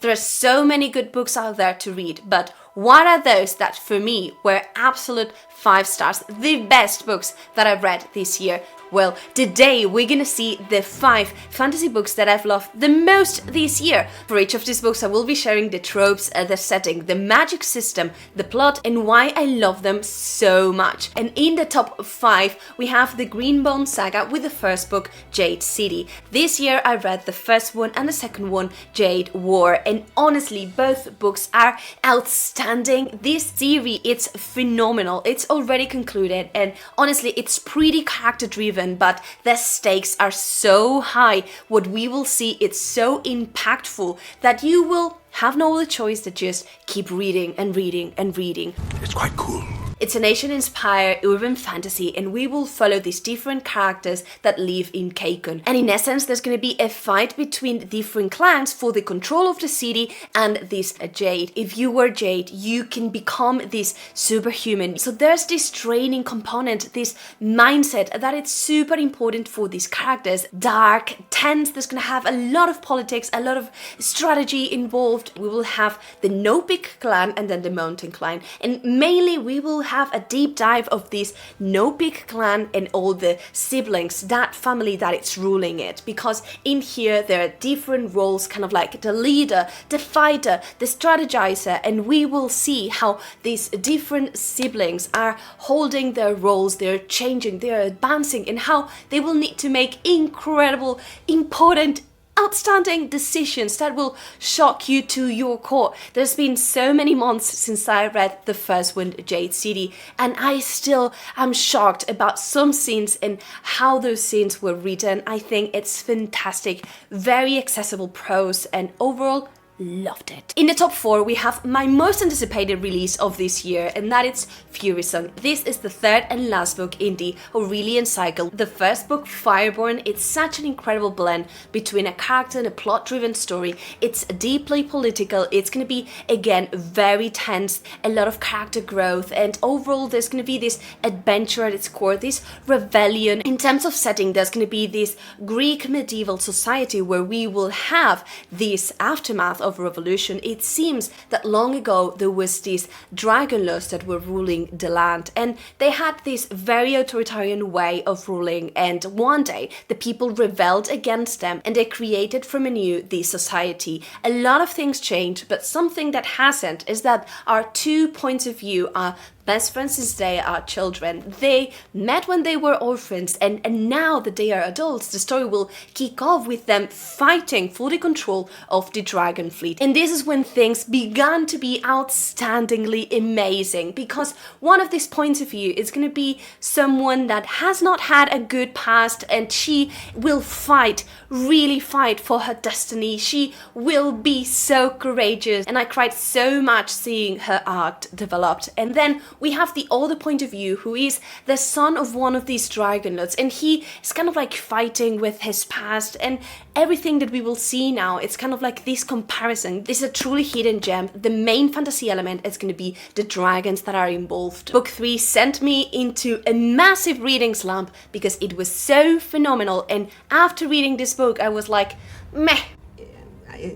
There are so many good books out there to read, but what are those that for me were absolute 5 stars, the best books that I've read this year? Well, today we're gonna see the 5 fantasy books that I've loved the most this year. For each of these books I will be sharing the tropes, the setting, the magic system, the plot, and why I love them so much. And in the top 5 we have the Greenbone Saga with the first book, Jade City. This year I read the first one and the second one, Jade War, and honestly both books are outstanding. This series, it's phenomenal. It's already concluded and honestly it's pretty character driven, but the stakes are so high. What we will see, it's so impactful that you will have no other choice than just keep reading and reading and reading. It's quite cool. It's an Asian-inspired urban fantasy, and we will follow these different characters that live in Keikon. And in essence, there's going to be a fight between different clans for the control of the city and this Jade. If you were Jade, you can become this superhuman. So there's this training component, this mindset that it's super important for these characters. Dark, tense, there's going to have a lot of politics, a lot of strategy involved. We will have the No Peak clan and then the Mountain clan. And mainly we will have a deep dive of this No Peak clan and all the siblings, that family that it's ruling it, because in here there are different roles, kind of like the leader, the fighter, the strategizer, and we will see how these different siblings are holding their roles, they're changing, they're advancing, and how they will need to make incredible, important, outstanding decisions that will shock you to your core. There's been so many months since I read the first one, Jade City, and I still am shocked about some scenes and how those scenes were written. I think it's fantastic, very accessible prose, and overall loved it. In the top 4 we have my most anticipated release of this year, and that is Fury Song. This is the third and last book in the Aurelian cycle. The first book, Fireborn, it's such an incredible blend between a character and a plot-driven story. It's deeply political, it's gonna be again very tense, a lot of character growth, and overall there's gonna be this adventure at its core, this rebellion. In terms of setting, there's gonna be this Greek medieval society where we will have this aftermath of revolution. It seems that long ago there was these dragon lords that were ruling the land, and they had this very authoritarian way of ruling, and one day the people rebelled against them and they created from anew this society. A lot of things changed, but something that hasn't is that our 2 points of view are best friends since they are children. They met when they were orphans, and now that they are adults, the story will kick off with them fighting for the control of the dragon fleet. And this is when things began to be outstandingly amazing, because one of these points of view is going to be someone that has not had a good past, and she will fight, really fight for her destiny. She will be so courageous, and I cried so much seeing her arc developed. And then we have the other point of view, who is the son of one of these dragon lords, and he is kind of like fighting with his past, and everything that we will see now, it's kind of like this comparison. This is a truly hidden gem. The main fantasy element is going to be the dragons that are involved. Book 3 sent me into a massive reading slump because it was so phenomenal, and after reading this book I was like, meh.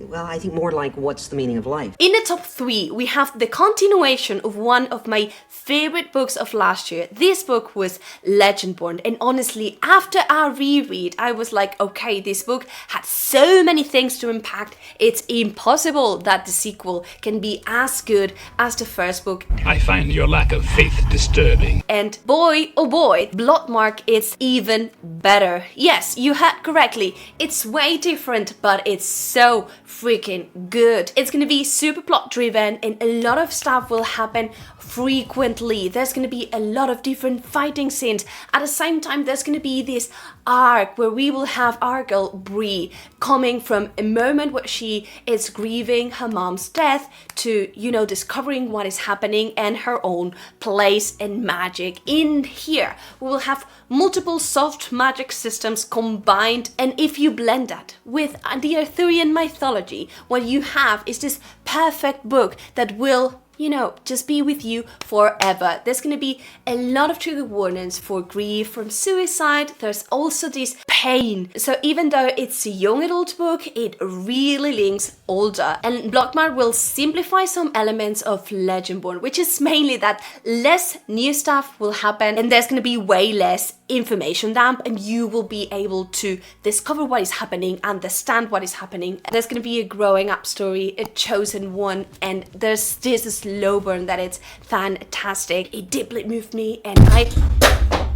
Well, I think more like, what's the meaning of life? In the top 3, we have the continuation of one of my favorite books of last year. This book was Legendborn, and honestly, after our reread, I was like, okay, this book had so many things to impact. It's impossible that the sequel can be as good as the first book. I find your lack of faith disturbing. And boy, oh boy, Bloodmark is even better. Yes, you heard correctly. It's way different, but it's so freaking good. It's gonna be super plot driven, and a lot of stuff will happen frequently. There's gonna be a lot of different fighting scenes. At the same time, there's gonna be this arc where we will have our girl Bree coming from a moment where she is grieving her mom's death to, you know, discovering what is happening and her own place and magic. In here, we will have multiple soft magic systems combined, and if you blend that with the Arthurian mythology, what you have is this perfect book that will, you know, just be with you forever. There's gonna be a lot of trigger warnings for grief, from suicide. There's also this pain. So even though it's a young adult book, it really links older. And Blockmart will simplify some elements of Legendborn, which is mainly that less new stuff will happen and there's gonna be way less information dump, and you will be able to discover what is happening, understand what is happening. There's gonna be a growing up story, a chosen one, and there's this slow burn that it's fantastic. It deeply moved me, and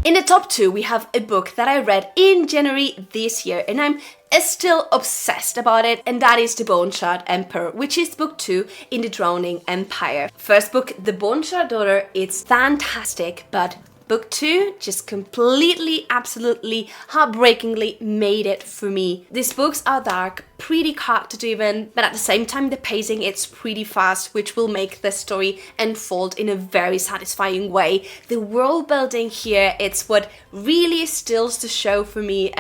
in the top 2, we have a book that I read in January this year, and I'm still obsessed about it, and that is The Bone Shard Emperor, which is book 2 in the Drowning Empire. First book, The Bone Shard Daughter, it's fantastic, but book 2 just completely, absolutely, heartbreakingly made it for me. These books are dark, pretty character driven, but at the same time the pacing it's pretty fast, which will make the story unfold in a very satisfying way. The world building here, it's what really steals the show for me.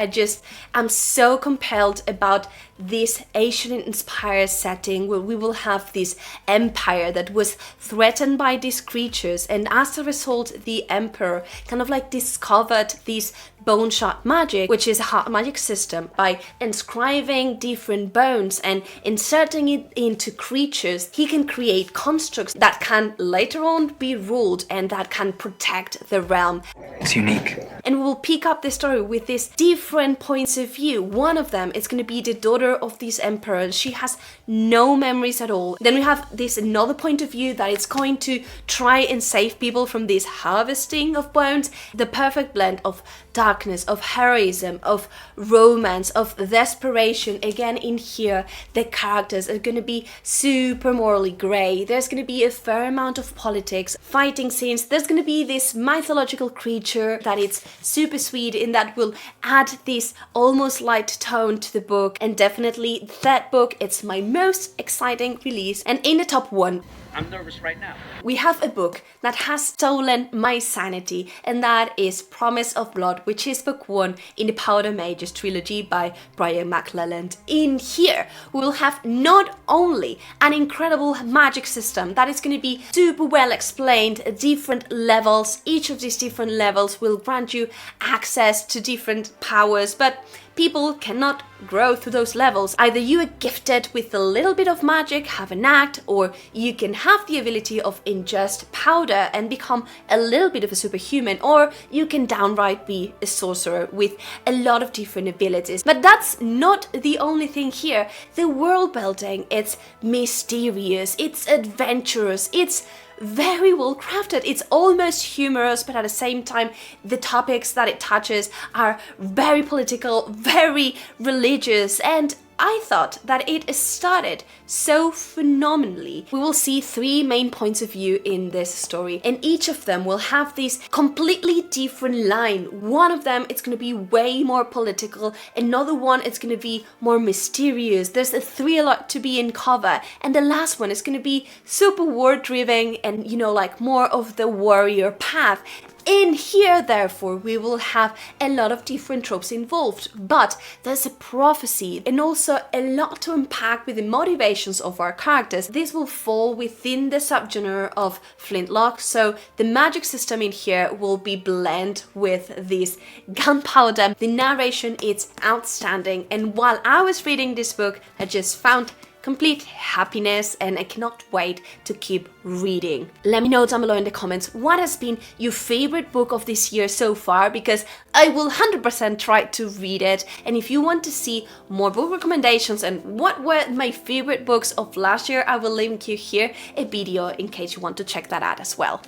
I'm so compelled about this Asian inspired setting where we will have this empire that was threatened by these creatures, and as a result the emperor kind of like discovered this bone shard magic, which is a hard magic system. By inscribing different bones and inserting it into creatures, he can create constructs that can later on be ruled and that can protect the realm. It's unique. And we will pick up the story with these different points of view. One of them is going to be the daughter of this emperor. She has no memories at all. Then we have this another point of view that is going to try and save people from this harvesting of bones. The perfect blend of darkness, of heroism, of romance, of desperation. Again, in here, the characters are going to be super morally grey. There's going to be a fair amount of politics, fighting scenes. There's going to be this mythological creature that it's super sweet, and that will add this almost light tone to the book. And definitely that book, it's my most exciting release. And in the top 1, I'm nervous right now. we have a book that has stolen my sanity, and that is Promise of Blood, which is book 1 in the Powder Mages trilogy by Brian McClelland. In here, we will have not only an incredible magic system that is going to be super well explained, different levels. Each of these different levels will grant you access to different powers, but people cannot grow through those levels. Either you are gifted with a little bit of magic, have an act, or you can have the ability of ingest powder and become a little bit of a superhuman, or you can downright be a sorcerer with a lot of different abilities. But that's not the only thing here. The world building, it's mysterious, it's adventurous, it's very well crafted. It's almost humorous, but at the same time the topics that it touches are very political, very religious, and I thought that it started so phenomenally. We will see 3 main points of view in this story, and each of them will have this completely different line. One of them, it's going to be way more political. Another one, it's going to be more mysterious. There's a thriller to be in cover. And the last one is going to be super war driven and, you know, like more of the warrior path. In here, therefore, we will have a lot of different tropes involved, but there's a prophecy and also a lot to unpack with the motivations of our characters. This will fall within the subgenre of flintlock, so the magic system in here will be blended with this gunpowder. The narration is outstanding, and while I was reading this book, I just found complete happiness, and I cannot wait to keep reading. Let me know down below in the comments what has been your favorite book of this year so far, because I will 100% try to read it. And if you want to see more book recommendations and what were my favorite books of last year, I will link you here a video in case you want to check that out as well.